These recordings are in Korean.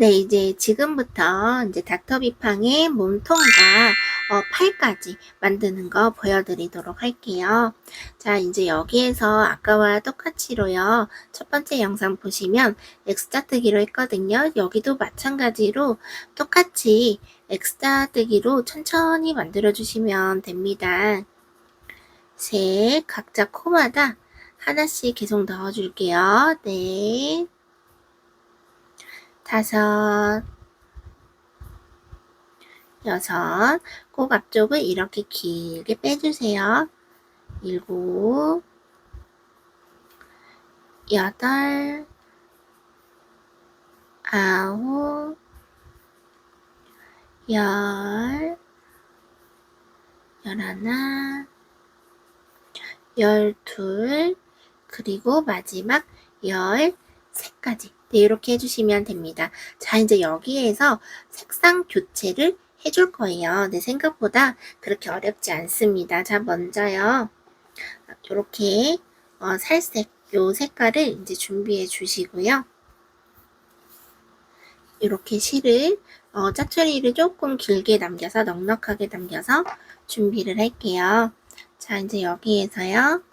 네, 이제 지금부터 이제 닥터비팡의 몸통과 팔까지 만드는 거 보여드리도록 할게요. 자, 이제 여기에서 아까와 똑같이로요. 첫 번째 영상 보시면 X자 뜨기로 했거든요. 여기도 마찬가지로 똑같이 X자 뜨기로 천천히 만들어 주시면 됩니다. 셋, 각자 코마다 하나씩 계속 넣어 줄게요. 네. 다섯, 여섯, 꼭 앞쪽을 이렇게 길게 빼주세요. 일곱, 여덟, 아홉, 열, 열하나, 열둘, 그리고 마지막 13까지. 네, 이렇게 해주시면 됩니다. 자, 이제 여기에서 색상 교체를 해줄 거예요. 네, 생각보다 그렇게 어렵지 않습니다. 자, 먼저요. 이렇게 살색 요 색깔을 이제 준비해 주시고요. 이렇게 실을 짜투리를 조금 길게 남겨서 넉넉하게 남겨서 준비를 할게요. 자, 이제 여기에서요.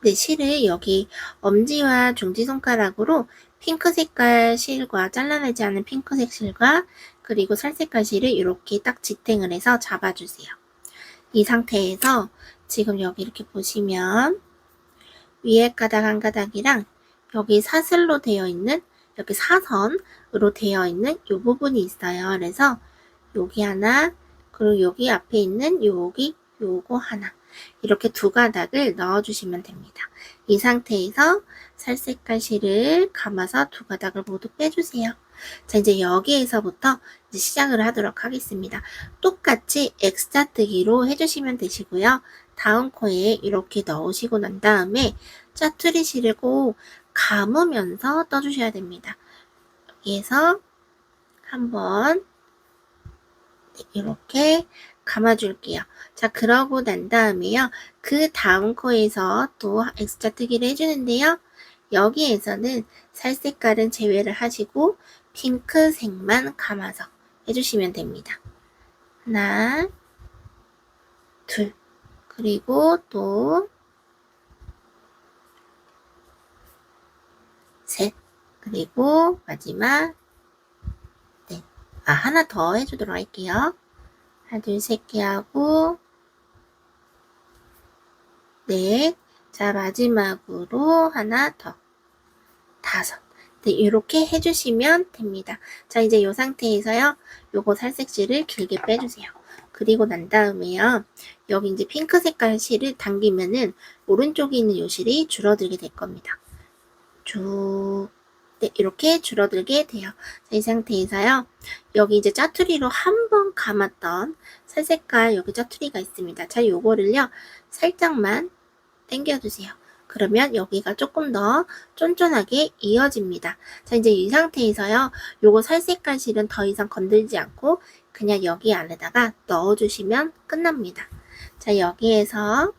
네, 실을 여기 엄지와 중지손가락으로 핑크 색깔 실과 잘라내지 않은 핑크색 실과 그리고 살색깔 실을 이렇게 딱 지탱을 해서 잡아주세요. 이 상태에서 지금 여기 이렇게 보시면 위에 가닥 한 가닥이랑 여기 사슬로 되어 있는 여기 사선으로 되어 있는 이 부분이 있어요. 그래서 여기 하나 그리고 여기 앞에 있는 여기 요거 하나 이렇게 두 가닥을 넣어주시면 됩니다. 이 상태에서 살색깔 실을 감아서 두 가닥을 모두 빼주세요. 자, 이제 여기에서부터 이제 시작을 하도록 하겠습니다. 똑같이 X자 뜨기로 해주시면 되시고요. 다음 코에 이렇게 넣으시고 난 다음에 짜투리 실을 꼭 감으면서 떠주셔야 됩니다. 여기에서 한번 이렇게 감아줄게요. 자, 그러고 난 다음에요. 그 다음 코에서 또 X자 뜨기를 해주는데요. 여기에서는 살색깔은 제외를 하시고 핑크색만 감아서 해주시면 됩니다. 하나, 둘, 그리고 또 셋, 그리고 마지막 넷. 하나 더 해주도록 할게요. 하나, 둘, 셋 개 하고 넷. 자, 마지막으로 하나 더. 다섯. 네, 이렇게 해주시면 됩니다. 자, 이제 이 상태에서요. 요거 살색 실을 길게 빼주세요. 그리고 난 다음에요. 여기 이제 핑크 색깔 실을 당기면은 오른쪽에 있는 요 실이 줄어들게 될 겁니다. 쭉. 네, 이렇게 줄어들게 돼요. 자, 이 상태에서요. 여기 이제 짜투리로 한 번 감았던 살색깔 여기 짜투리가 있습니다. 자, 요거를요. 살짝만 당겨주세요. 그러면 여기가 조금 더 쫀쫀하게 이어집니다. 자, 이제 이 상태에서요. 요거 살색깔 실은 더 이상 건들지 않고 그냥 여기 안에다가 넣어주시면 끝납니다. 자, 여기에서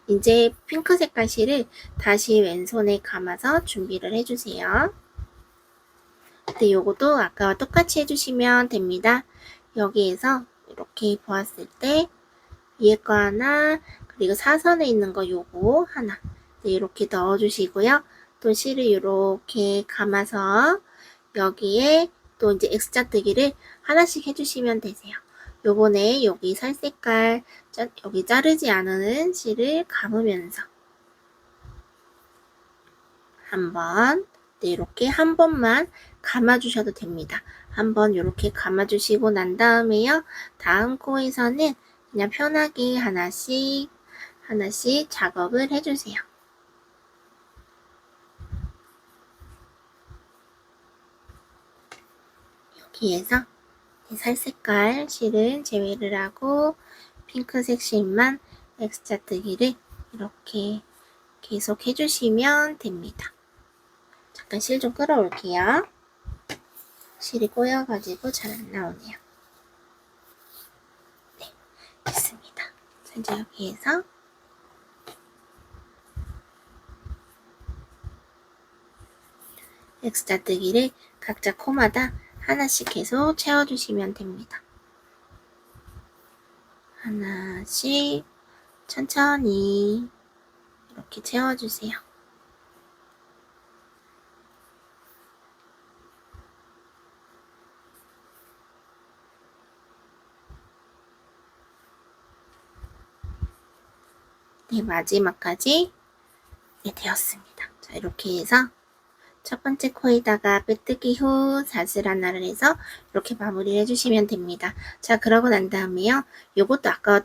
이제 핑크 색깔 실을 다시 왼손에 감아서 준비를 해주세요. 네, 요것도 아까와 똑같이 해주시면 됩니다. 여기에서 이렇게 보았을 때 위에 거 하나 그리고 사선에 있는 거 요거 하나 네, 이렇게 넣어주시고요. 또 실을 이렇게 감아서 여기에 또 이제 X자 뜨기를 하나씩 해주시면 되세요. 요번에 여기 살색깔 여기 자르지 않은 실을 감으면서 한번 네, 이렇게 한 번만 감아주셔도 됩니다. 한번 이렇게 감아주시고 난 다음에요. 다음 코에서는 그냥 편하게 하나씩 작업을 해주세요. 여기에서 살색깔 실은 제외를 하고 핑크색 실만 X자 뜨기를 이렇게 계속 해주시면 됩니다. 잠깐 실 좀 끌어올게요. 실이 꼬여가지고 잘 안 나오네요. 네, 됐습니다. 자, 이제 여기에서 X자 뜨기를 각자 코마다 하나씩 계속 채워주시면 됩니다. 하나씩 천천히 이렇게 채워주세요. 네, 마지막까지 되었습니다. 자, 이렇게 해서 첫 번째 코에다가 빼뜨기 후 사슬 하나를 해서 이렇게 마무리를 해주시면 됩니다. 자, 그러고 난 다음에요. 요것도 아까와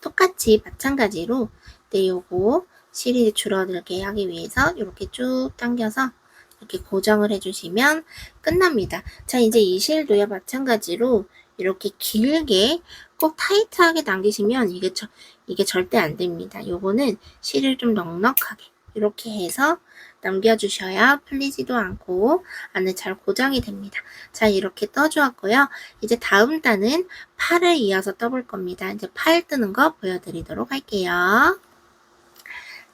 똑같이 마찬가지로 요거 실이 줄어들게 하기 위해서 이렇게 쭉 당겨서 이렇게 고정을 해주시면 끝납니다. 자, 이제 이 실도요 마찬가지로 이렇게 길게 꼭 타이트하게 당기시면 이게 절대 안 됩니다. 요거는 실을 좀 넉넉하게 이렇게 해서 남겨주셔야 풀리지도 않고 안에 잘 고정이 됩니다. 자, 이렇게 떠주었고요. 이제 다음 단은 팔을 이어서 떠볼 겁니다. 이제 팔 뜨는 거 보여드리도록 할게요.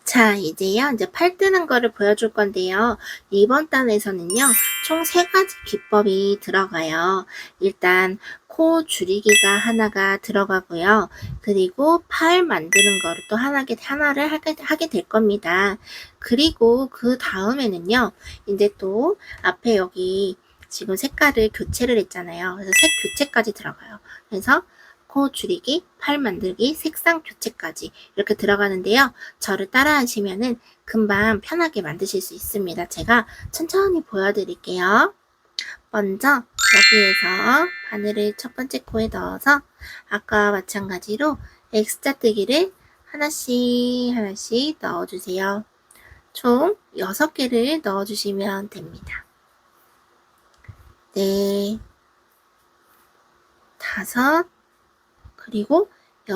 자, 이제요, 이제 팔 뜨는 거를 보여줄 건데요. 이번 단에서는요, 총 3가지 기법이 들어가요. 일단, 코 줄이기가 하나가 들어가고요. 그리고 팔 만드는 거를 또 하나를 하게 될 겁니다. 그리고 그 다음에는요, 이제 또 앞에 여기 지금 색깔을 교체를 했잖아요. 그래서 색 교체까지 들어가요. 그래서 코 줄이기, 팔 만들기, 색상 교체까지 이렇게 들어가는데요. 저를 따라 하시면은 금방 편하게 만드실 수 있습니다. 제가 천천히 보여드릴게요. 먼저 여기에서 바늘을 첫 번째 코에 넣어서 아까와 마찬가지로 X자 뜨기를 하나씩 넣어주세요. 총 6개를 넣어주시면 됩니다. 네, 5, 그리고 6.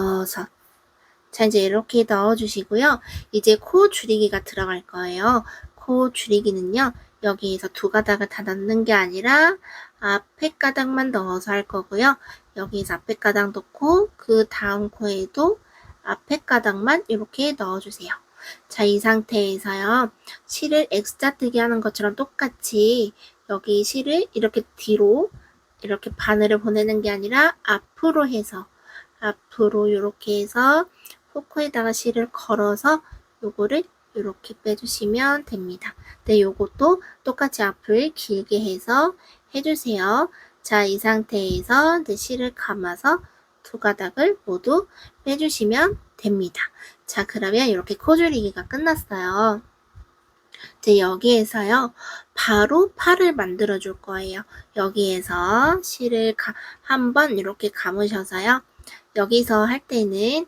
자, 이제 이렇게 넣어주시고요. 이제 코 줄이기가 들어갈 거예요. 코 줄이기는요, 여기에서 2가닥을 다 넣는 게 아니라 앞에 가닥만 넣어서 할 거고요. 여기에서 앞에 가닥 넣고 그 다음 코에도 앞에 가닥만 이렇게 넣어주세요. 자, 이 상태에서요, 실을 X자 뜨기 하는 것처럼 똑같이 여기 실을 이렇게 뒤로 이렇게 바늘을 보내는 게 아니라 앞으로 해서 앞으로 이렇게 해서 포크에다가 실을 걸어서 요거를 이렇게 빼주시면 됩니다. 네, 요것도 똑같이 앞을 길게 해서 해주세요. 자, 이 상태에서 이제 실을 감아서 2가닥을 모두 빼주시면 됩니다. 자, 그러면 이렇게 코 줄이기가 끝났어요. 이제 여기에서요, 바로 팔을 만들어 줄 거예요. 여기에서 실을 한번 이렇게 감으셔서요. 여기서 할 때는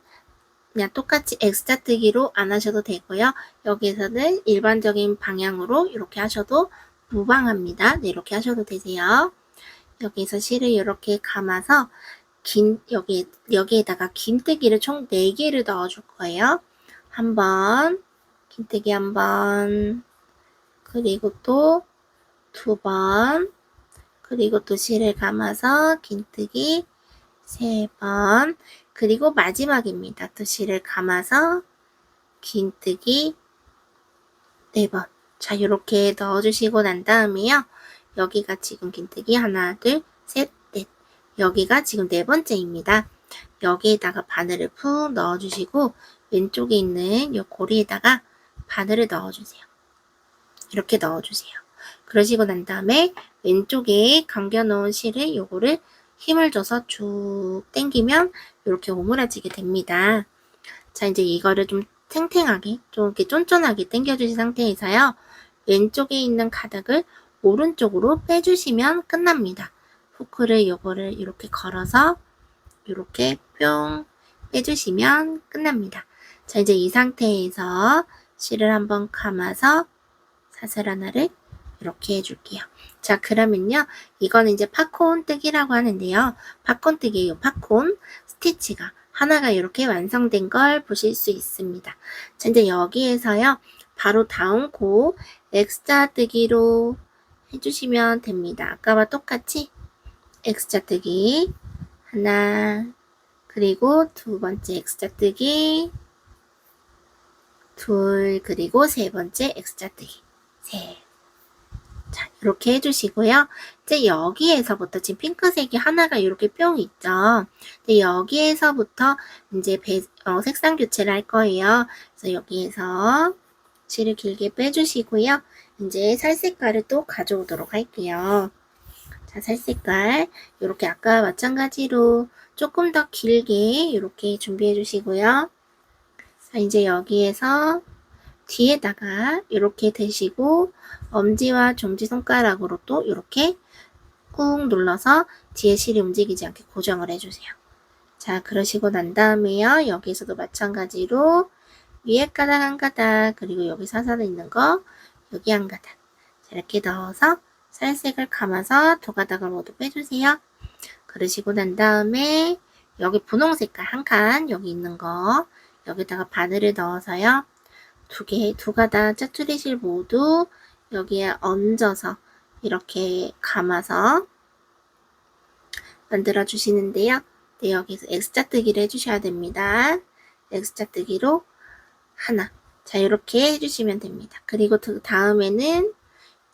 그냥 똑같이 X자 뜨기로 안 하셔도 되고요. 여기에서는 일반적인 방향으로 이렇게 하셔도 무방합니다. 네, 이렇게 하셔도 되세요. 여기서 실을 이렇게 감아서 여기에다가 긴뜨기를 총 4개를 넣어줄 거예요. 한 번, 긴뜨기 한 번, 그리고 또 2번, 그리고 또 실을 감아서 긴뜨기 3번, 그리고 마지막입니다. 또 실을 감아서 긴뜨기 4번. 자, 이렇게 넣어주시고 난 다음에요. 여기가 지금 긴뜨기 하나, 둘, 셋, 넷. 여기가 지금 4번째입니다. 여기에다가 바늘을 푹 넣어주시고 왼쪽에 있는 이 고리에다가 바늘을 넣어주세요. 이렇게 넣어주세요. 그러시고 난 다음에 왼쪽에 감겨놓은 실을 요거를 힘을 줘서 쭉 당기면 이렇게 오므라지게 됩니다. 자, 이제 이거를 좀 탱탱하게, 좀 이렇게 쫀쫀하게 당겨주신 상태에서요. 왼쪽에 있는 가닥을 오른쪽으로 빼주시면 끝납니다. 후크를 요거를 이렇게 걸어서 이렇게 뿅 빼주시면 끝납니다. 자, 이제 이 상태에서 실을 한번 감아서 사슬 하나를 이렇게 해줄게요. 자, 그러면요. 이거는 이제 팝콘 뜨기라고 하는데요. 팝콘 뜨기예요. 팝콘 스티치가 하나가 이렇게 완성된 걸 보실 수 있습니다. 자, 이제 여기에서요. 바로 다음 코 X자 뜨기로 해주시면 됩니다. 아까와 똑같이 X자 뜨기 하나, 그리고 2번째 X자 뜨기 둘, 그리고 3번째 X자 뜨기 셋. 자, 이렇게 해주시고요. 이제 여기에서부터 지금 핑크색이 하나가 이렇게 뿅 있죠. 근데 여기에서부터 이제 색상 교체를 할 거예요. 그래서 여기에서 실을 길게 빼주시고요. 이제 살 색깔을 또 가져오도록 할게요. 자, 살 색깔 이렇게 아까 마찬가지로 조금 더 길게 이렇게 준비해 주시고요. 자, 이제 여기에서 뒤에다가 이렇게 대시고 엄지와 종지손가락으로 또 이렇게 꾹 눌러서 뒤에 실이 움직이지 않게 고정을 해주세요. 자, 그러시고 난 다음에요. 여기서도 마찬가지로 위에 가닥 한 가닥, 그리고 여기 사선에 있는 거 여기 한 가닥. 자, 이렇게 넣어서 살색을 감아서 두 가닥을 모두 빼주세요. 그러시고 난 다음에 여기 분홍 색깔 한 칸 여기 있는 거 여기다가 바늘을 넣어서요. 두 가닥 짜투리 실 모두 여기에 얹어서 이렇게 감아서 만들어 주시는데요. 네, 여기서 X자뜨기를 해주셔야 됩니다. X자뜨기로 하나. 자, 이렇게 해주시면 됩니다. 그리고 다음에는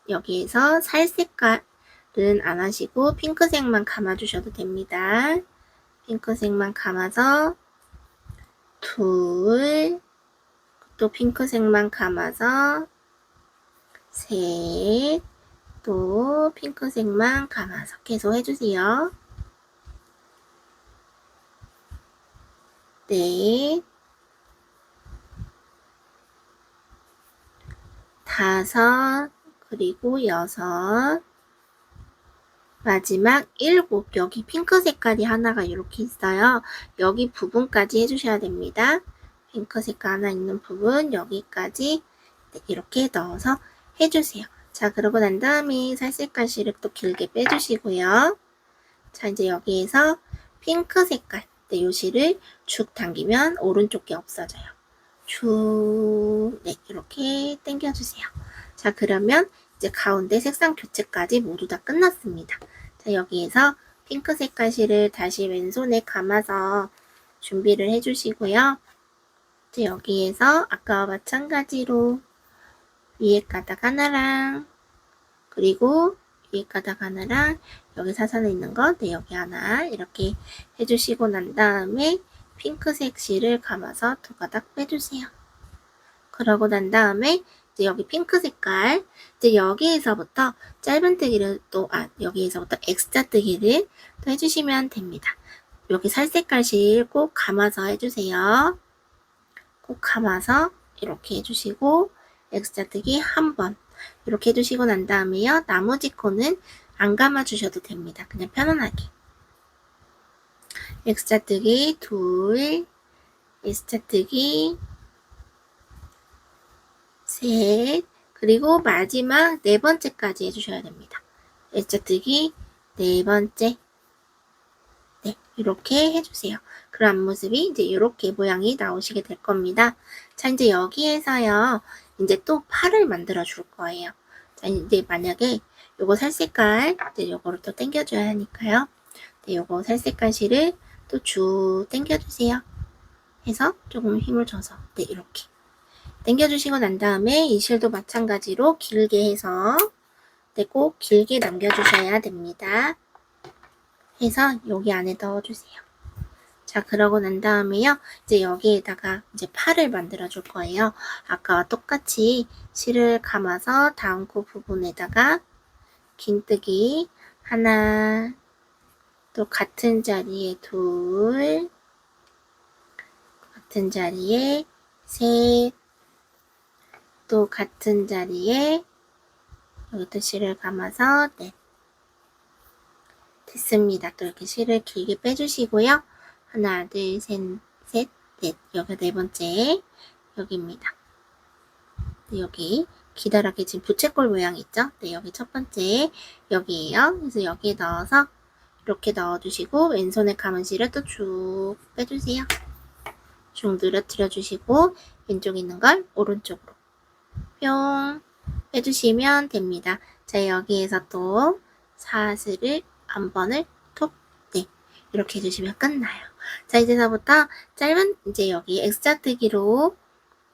여기에서 살 색깔은 안 하시고 핑크색만 감아주셔도 됩니다. 핑크색만 감아서 둘, 또 핑크색만 감아서 셋, 또 핑크색만 감아서 계속 해주세요. 넷, 다섯, 그리고 여섯, 마지막 일곱. 여기 핑크 색깔이 하나가 이렇게 있어요. 여기 부분까지 해주셔야 됩니다. 핑크 색깔 하나 있는 부분 여기까지 이렇게 넣어서 해주세요. 자, 그러고 난 다음에 살색깔 실을 또 길게 빼주시고요. 자, 이제 여기에서 핑크 색깔 요 실을 쭉 당기면 오른쪽 게 없어져요. 쭉, 네, 이렇게 당겨주세요. 자, 그러면 이제 가운데 색상 교체까지 모두 다 끝났습니다. 자, 여기에서 핑크 색깔 실을 다시 왼손에 감아서 준비를 해주시고요. 이제 여기에서 아까와 마찬가지로 위에 가닥 하나랑 그리고 위에 가닥 하나랑 여기 사선에 있는 거, 네, 여기 하나 이렇게 해주시고 난 다음에 핑크색 실을 감아서 두 가닥 빼주세요. 그러고 난 다음에 이제 여기 핑크 색깔, 이제 여기에서부터 짧은뜨기를 또, 여기에서부터 X자뜨기를 또 해주시면 됩니다. 여기 살 색깔 실 꼭 감아서 해주세요. 꼭 감아서 이렇게 해주시고 X자뜨기 한 번 이렇게 해주시고 난 다음에요. 나머지 코는 안 감아주셔도 됩니다. 그냥 편안하게. X자뜨기 둘, S자뜨기 셋, 그리고 마지막 네 번째까지 해주셔야 됩니다. S자뜨기 네 번째. 네, 이렇게 해주세요. 그런 앞모습이 이제 이렇게 모양이 나오시게 될 겁니다. 자, 이제 여기에서요, 이제 또 팔을 만들어 줄 거예요. 자, 이제 만약에 요거 살 색깔, 이제 요거를 또 당겨줘야 하니까요. 네, 요거 살 색깔 실을 또 쭉 당겨주세요. 해서 조금 힘을 줘서, 네, 이렇게. 당겨주시고 난 다음에 이 실도 마찬가지로 길게 해서, 네, 꼭 길게 남겨주셔야 됩니다. 해서 여기 안에 넣어주세요. 자, 그러고 난 다음에요. 이제 여기에다가 이제 팔을 만들어 줄 거예요. 아까와 똑같이 실을 감아서 다음 코 부분에다가 긴뜨기 하나, 또 같은 자리에 둘, 같은 자리에 셋, 또 같은 자리에 여기도 실을 감아서 넷. 됐습니다. 또 이렇게 실을 길게 빼주시고요. 하나, 둘, 셋, 넷. 여기 네 번째 여기입니다. 네, 여기 기다랗게 지금 부채꼴 모양 있죠? 네, 여기 첫 번째 여기에요. 그래서 여기에 넣어서 이렇게 넣어주시고 왼손에 감은 실을 또 쭉 빼주세요. 쭉 늘어뜨려 주시고 왼쪽에 있는 걸 오른쪽으로 뿅 빼주시면 됩니다. 자, 여기에서 또 사슬을 한 번을 톡, 네, 이렇게 해주시면 끝나요. 자, 이제서부터 짧은 이제 여기 X자뜨기로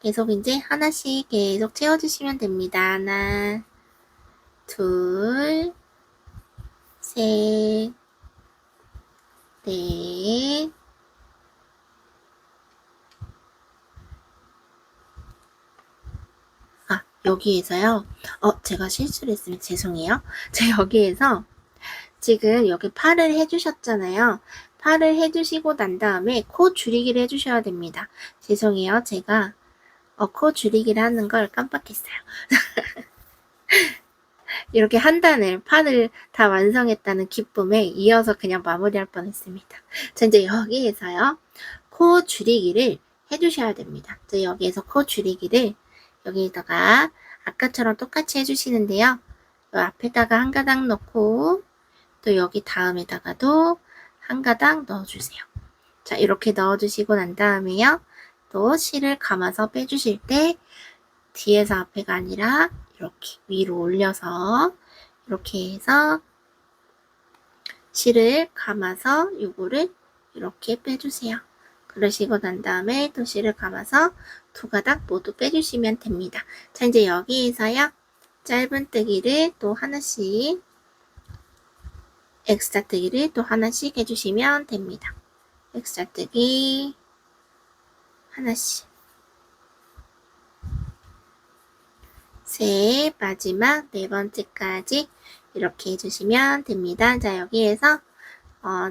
계속 이제 하나씩 계속 채워주시면 됩니다. 하나, 둘, 셋, 넷, 여기에서요. 제가 실수를 했으면 죄송해요. 제가 여기에서 지금 여기 팔을 해주셨잖아요. 팔을 해주시고 난 다음에 코 줄이기를 해주셔야 됩니다. 죄송해요. 제가 코 줄이기를 하는 걸 깜빡했어요. 이렇게 한 단을 팔을 다 완성했다는 기쁨에 이어서 그냥 마무리할 뻔했습니다. 자, 이제 여기에서요. 코 줄이기를 해주셔야 됩니다. 자, 여기에서 코 줄이기를 여기다가 아까처럼 똑같이 해주시는데요. 요 앞에다가 한 가닥 넣고 또 여기 다음에다가도 한 가닥 넣어주세요. 자, 이렇게 넣어주시고 난 다음에요. 또 실을 감아서 빼주실 때 뒤에서 앞에가 아니라 이렇게 위로 올려서 이렇게 해서 실을 감아서 요거를 이렇게 빼주세요. 그러시고 난 다음에 또 실을 감아서 두 가닥 모두 빼주시면 됩니다. 자, 이제 여기에서요. 짧은뜨기를 또 하나씩 엑스트라뜨기를 또 하나씩 해주시면 됩니다. 엑스트라뜨기 하나씩 셋, 마지막 네 번째까지 이렇게 해주시면 됩니다. 자, 여기에서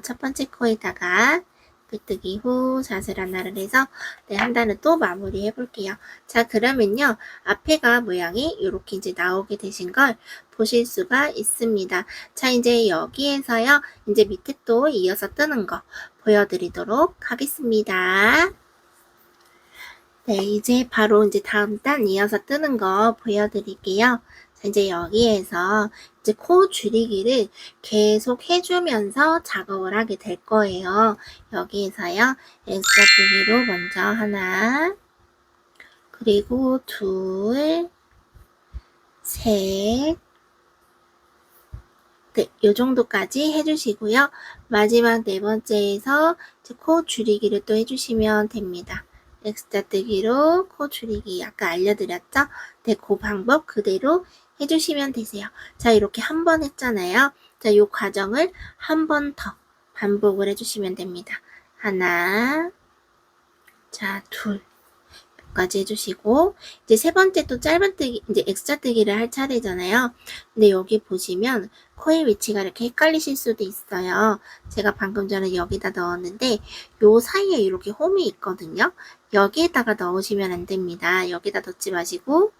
첫 번째 코에다가 끄뜨기 후 자세 하나를 해서 한 단을 또 마무리 해볼게요. 자, 그러면요. 앞에가 모양이 이렇게 이제 나오게 되신 걸 보실 수가 있습니다. 자, 이제 여기에서요. 이제 밑에 또 이어서 뜨는 거 보여드리도록 하겠습니다. 네, 이제 바로 이제 다음 단 이어서 뜨는 거 보여드릴게요. 자, 이제 여기에서 이제 코 줄이기를 계속 해주면서 작업을 하게 될 거예요. 여기에서요, 엑스트라뜨기로 먼저 하나, 그리고 둘, 셋, 네, 요 정도까지 해주시고요. 마지막 네 번째에서 코 줄이기를 또 해주시면 됩니다. 엑스트라뜨기로 코 줄이기 아까 알려드렸죠? 네, 그 방법 그대로 해주시면 되세요. 자, 이렇게 한 번 했잖아요. 자, 이 과정을 한 번 더 반복을 해주시면 됩니다. 하나, 자, 둘, 까지 해주시고 이제 세 번째 또 짧은뜨기 이제 엑스트라뜨기를 할 차례잖아요. 근데 여기 보시면 코의 위치가 이렇게 헷갈리실 수도 있어요. 제가 방금 전에 여기다 넣었는데 요 사이에 이렇게 홈이 있거든요. 여기에다가 넣으시면 안 됩니다. 여기다 넣지 마시고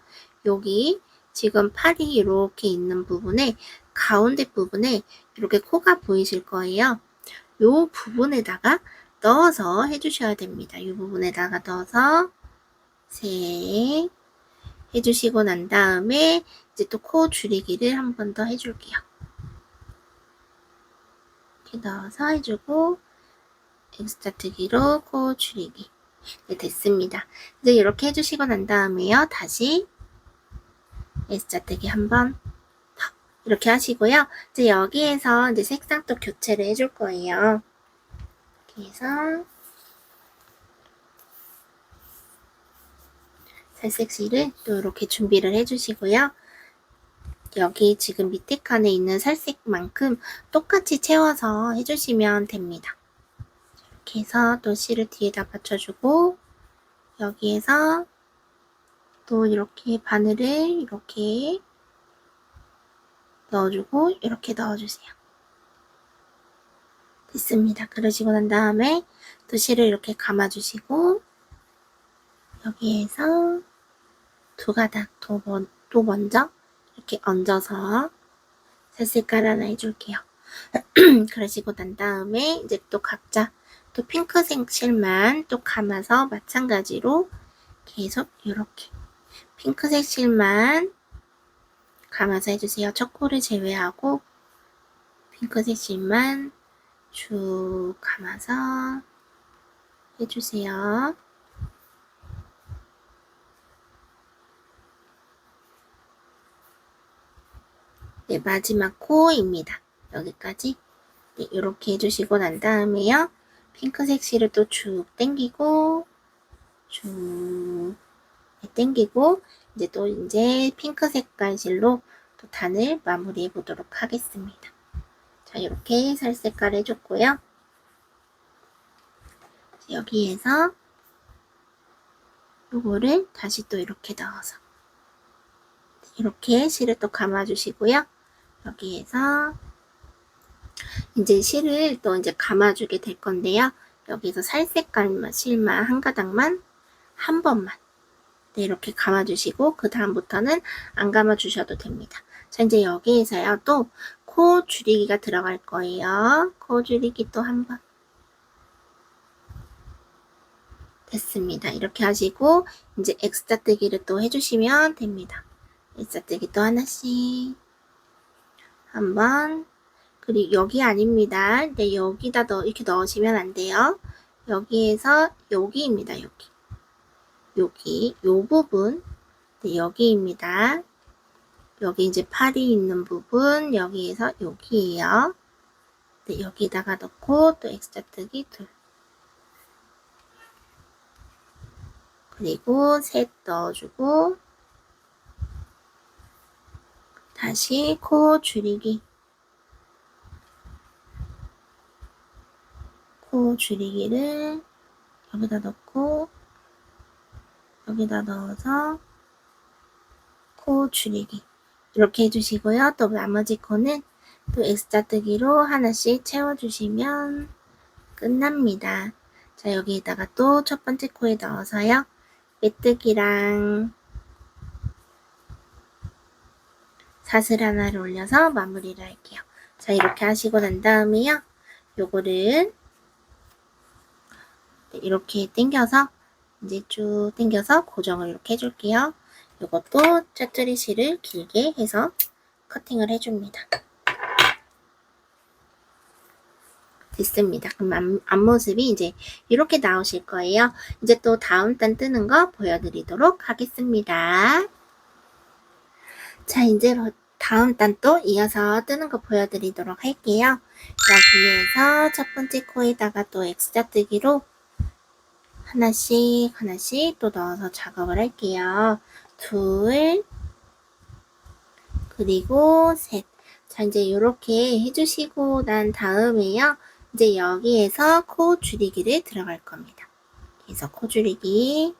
여기 지금 팔이 이렇게 있는 부분에 가운데 부분에 이렇게 코가 보이실 거예요. 요 부분에다가 넣어서 해주셔야 됩니다. 이 부분에다가 넣어서 셋 해주시고 난 다음에 이제 또 코 줄이기를 한 번 더 해줄게요. 이렇게 넣어서 해주고 엑스트라뜨기로 코 줄이기. 네, 됐습니다. 이제 이렇게 해주시고 난 다음에요. 다시 엑스트라뜨기 한 번 더 이렇게 하시고요. 이제 여기에서 이제 색상 또 교체를 해줄 거예요. 이렇게 해서 살색실을 또 이렇게 준비를 해주시고요. 여기 지금 밑에 칸에 있는 살색만큼 똑같이 채워서 해주시면 됩니다. 이렇게 해서 또 실을 뒤에다 받쳐주고 여기에서 또 이렇게 바늘을 이렇게 넣어주고 이렇게 넣어주세요. 됐습니다. 그러시고 난 다음에 또 실을 이렇게 감아주시고 여기에서 두 가닥 또 먼저 이렇게 얹어서 살색깔 하나 해줄게요. 그러시고 난 다음에 이제 또 각자 또 핑크색 실만 또 감아서 마찬가지로 계속 이렇게 핑크색 실만 감아서 해주세요. 첫 코를 제외하고 핑크색 실만 쭉 감아서 해주세요. 네, 마지막 코입니다. 여기까지 네, 이렇게 해주시고 난 다음에요. 핑크색 실을 또 쭉 당기고 쭉 당기고 이제 또 핑크 색깔 실로 또 단을 마무리해 보도록 하겠습니다. 자, 이렇게 살 색깔 해줬고요. 여기에서 요거를 다시 또 이렇게 넣어서 이렇게 실을 또 감아주시고요. 여기에서 이제 실을 또 이제 감아주게 될 건데요. 여기서 살 색깔만 실만 한 가닥만 한 번만 이렇게 감아주시고 그 다음부터는 안 감아주셔도 됩니다. 자, 이제 여기에서요 또 코 줄이기가 들어갈 거예요. 코 줄이기 또 한 번. 됐습니다. 이렇게 하시고 이제 X자뜨기를 또 해주시면 됩니다. X자뜨기 또 하나씩 한번. 그리고 여기 아닙니다. 근데 여기다 이렇게 넣으시면 안 돼요. 여기에서 여기입니다. 여기 요 부분. 네, 여기입니다. 여기 이제 팔이 있는 부분 여기에서 여기에요. 네, 여기다가 넣고 또 X자뜨기 둘. 그리고 셋 넣어주고 다시 코 줄이기. 코 줄이기를 여기다 넣고 여기다 넣어서 코 줄이기 이렇게 해주시고요. 또 나머지 코는 또 X자뜨기로 하나씩 채워주시면 끝납니다. 자, 여기에다가 또 첫 번째 코에 넣어서요. 메뜨기랑 사슬 하나를 올려서 마무리를 할게요. 자, 이렇게 하시고 난 다음에요. 요거를 이렇게 당겨서 이제 쭉 당겨서 고정을 이렇게 해줄게요. 요것도 짜투리 실을 길게 해서 커팅을 해줍니다. 됐습니다. 그럼 앞모습이 이제 이렇게 나오실 거예요. 이제 또 다음 단 뜨는 거 보여드리도록 하겠습니다. 자, 이제 다음 단 또 이어서 뜨는 거 보여드리도록 할게요. 여기에서 첫 번째 코에다가 또 X자뜨기로 하나씩 또 넣어서 작업을 할게요. 둘, 그리고 셋. 자, 이제 이렇게 해주시고 난 다음에요. 이제 여기에서 코 줄이기를 들어갈 겁니다. 그래서 코 줄이기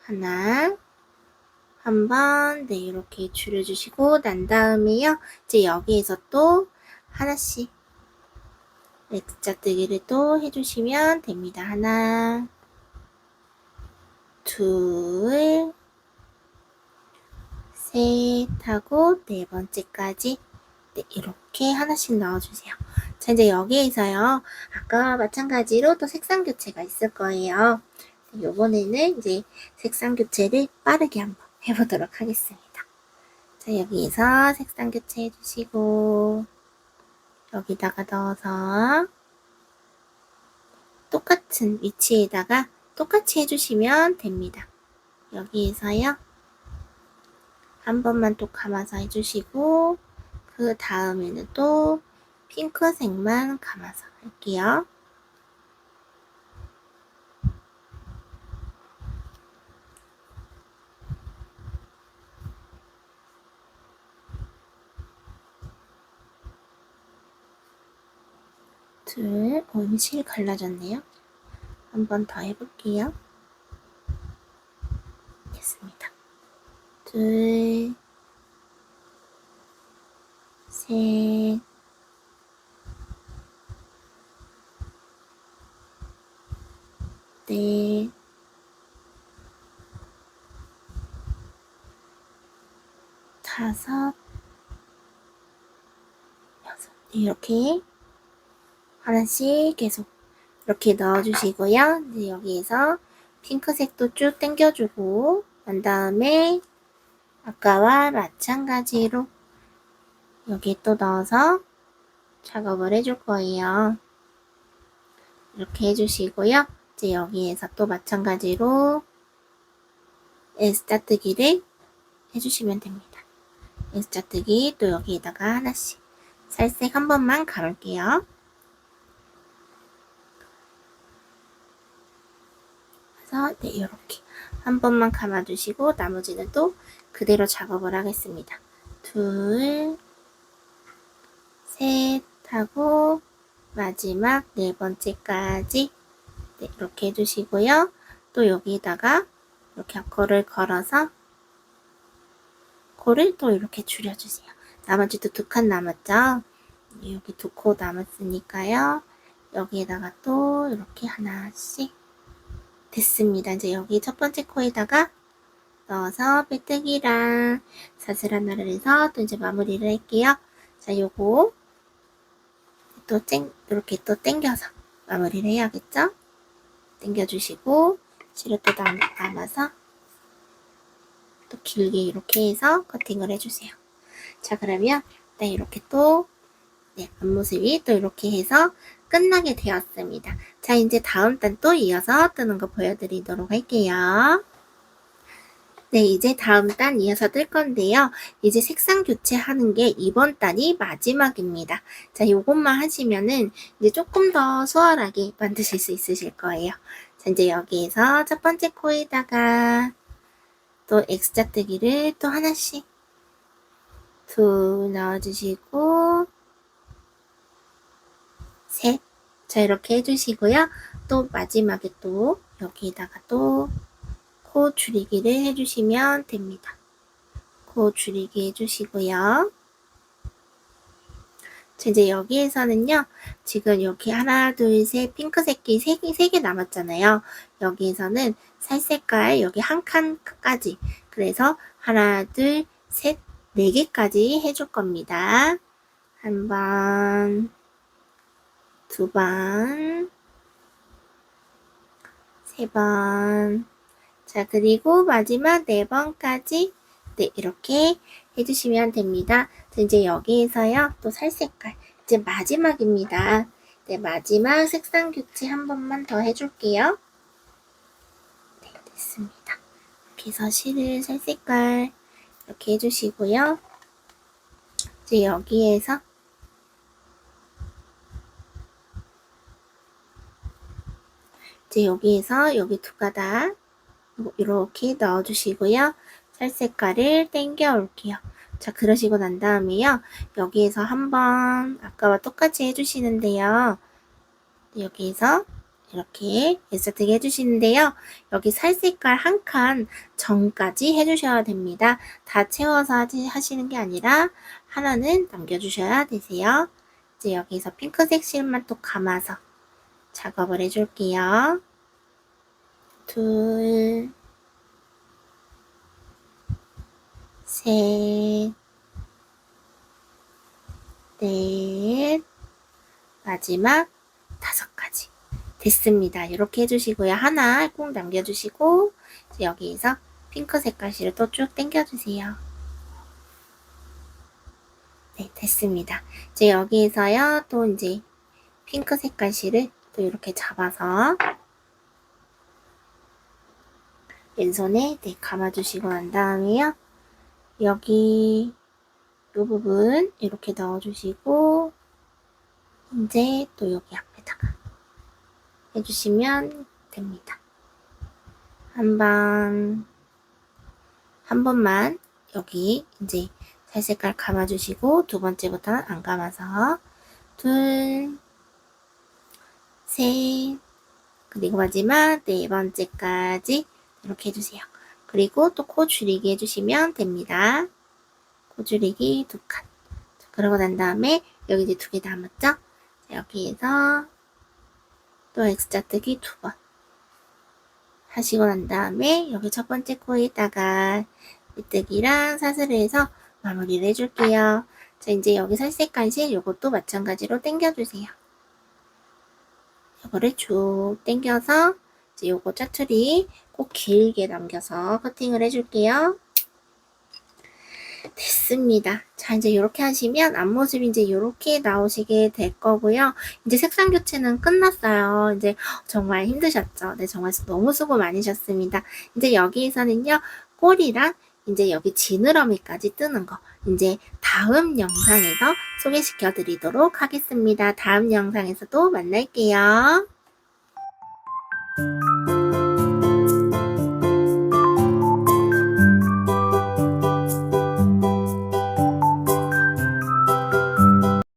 하나, 한 번, 네, 이렇게 줄여주시고 난 다음에요. 이제 여기에서 또 하나씩 X자뜨기를 또 해주시면 됩니다. 하나, 둘, 셋 하고 네 번째까지 네, 이렇게 하나씩 넣어주세요. 자, 이제 여기에서요. 아까 마찬가지로 또 색상 교체가 있을 거예요. 요번에는 이제 색상 교체를 빠르게 한번 해보도록 하겠습니다. 자, 여기에서 색상 교체 해주시고 여기다가 넣어서 똑같은 위치에다가 똑같이 해주시면 됩니다. 여기에서요. 한 번만 또 감아서 해주시고 그 다음에는 또 핑크색만 감아서 할게요. 둘, 실 갈라졌네요. 한 번 더 해볼게요. 됐습니다. 둘, 셋, 넷, 다섯, 여섯. 이렇게 하나씩 계속 이렇게 넣어주시고요. 이제 여기에서 핑크색도 쭉 당겨주고 난 다음에 아까와 마찬가지로 여기에 또 넣어서 작업을 해줄 거예요. 이렇게 해주시고요. 이제 여기에서 또 마찬가지로 S자뜨기를 해주시면 됩니다. S자뜨기 또 여기에다가 하나씩 살색 한 번만 감을게요. 그래서 네, 이렇게 한 번만 감아주시고 나머지는 또 그대로 작업을 하겠습니다. 둘, 셋 하고 마지막 네 번째까지 네, 이렇게 해주시고요. 또 여기다가 이렇게 코를 걸어서 코를 또 이렇게 줄여주세요. 나머지도 2칸 남았죠? 여기 2코 남았으니까요. 여기에다가 또 이렇게 하나씩 됐습니다. 이제 여기 첫 번째 코에다가 넣어서 빼뜨기랑 사슬 하나를 해서 또 이제 마무리를 할게요. 자, 요거 또 이렇게 또 당겨서 마무리를 해야겠죠? 당겨주시고 실을 또 남아서 또 길게 이렇게 해서 커팅을 해주세요. 자, 그러면 네, 이렇게 또 네, 앞모습이 또 이렇게 해서 끝나게 되었습니다. 자, 이제 다음 단 또 이어서 뜨는 거 보여드리도록 할게요. 네, 이제 다음 단 이어서 뜰 건데요. 이제 색상 교체하는 게 이번 단이 마지막입니다. 자, 요것만 하시면은 이제 조금 더 수월하게 만드실 수 있으실 거예요. 자, 이제 여기에서 첫 번째 코에다가 또 X자 뜨기를 또 하나씩 둘 넣어주시고 셋. 자, 이렇게 해주시고요. 또 마지막에 또 여기에다가 또 코 줄이기를 해주시면 됩니다. 코 줄이기 해주시고요. 자, 이제 여기에서는요, 지금 여기 하나, 둘, 셋, 핑크색이 3개 남았잖아요. 여기에서는 살색깔 여기 한 칸까지. 그래서 하나, 둘, 셋, 4개까지 해줄 겁니다. 한 번, 두 번, 세 번. 자, 그리고 마지막 4번까지 네, 이렇게 해주시면 됩니다. 자, 이제 여기에서요, 또 살색깔. 이제 마지막입니다. 네, 마지막 색상 교체 한 번만 더 해줄게요. 네, 됐습니다. 이렇게 해서 실을 살색깔 이렇게 해주시고요. 이제 여기에서 여기 2가닥 이렇게 넣어주시고요. 살색깔을 당겨 올게요. 자, 그러시고 난 다음에요. 여기에서 한번 아까와 똑같이 해주시는데요. 여기에서 이렇게 예스트게 해주시는데요. 여기 살색깔 한 칸 전까지 해주셔야 됩니다. 다 채워서 하시는 게 아니라 하나는 남겨주셔야 되세요. 이제 여기서 핑크색 실만 또 감아서 작업을 해줄게요. 둘, 셋, 넷, 마지막 5가지. 됐습니다. 이렇게 해주시고요. 하나 꼭 남겨주시고 이제 여기에서 핑크 색깔 실을 또 쭉 당겨주세요. 네, 됐습니다. 이제 여기에서요. 또 이제 핑크 색깔 실을 또 이렇게 잡아서 왼손에 네, 감아주시고 난 다음에요. 여기 이 부분 이렇게 넣어주시고 이제 또 여기 앞에다가 해주시면 됩니다. 한 번만 여기 이제 살색깔 감아주시고 두 번째부터는 안 감아서 둘, 셋, 그리고 마지막 4번째까지 이렇게 해주세요. 그리고 또 코 줄이기 해주시면 됩니다. 코 줄이기 2칸. 그러고 난 다음에 여기 이제 2개 남았죠? 여기에서 또 X자 뜨기 2번 하시고 난 다음에 여기 첫 번째 코에다가 밑뜨기랑 사슬을 해서 마무리를 해줄게요. 자, 이제 여기 살색깔 실 요것도 마찬가지로 당겨주세요. 요거를 쭉 당겨서 이제 요거 짜투리 꼭 길게 남겨서 커팅을 해줄게요. 됐습니다. 자, 이제 이렇게 하시면 앞모습이 이제 이렇게 나오시게 될 거고요. 이제 색상 교체는 끝났어요. 이제 정말 힘드셨죠? 네, 정말 너무 수고 많으셨습니다. 이제 여기에서는요, 꼬리랑 이제 여기 지느러미까지 뜨는 거 이제 다음 영상에서 소개시켜 드리도록 하겠습니다. 다음 영상에서도 만날게요.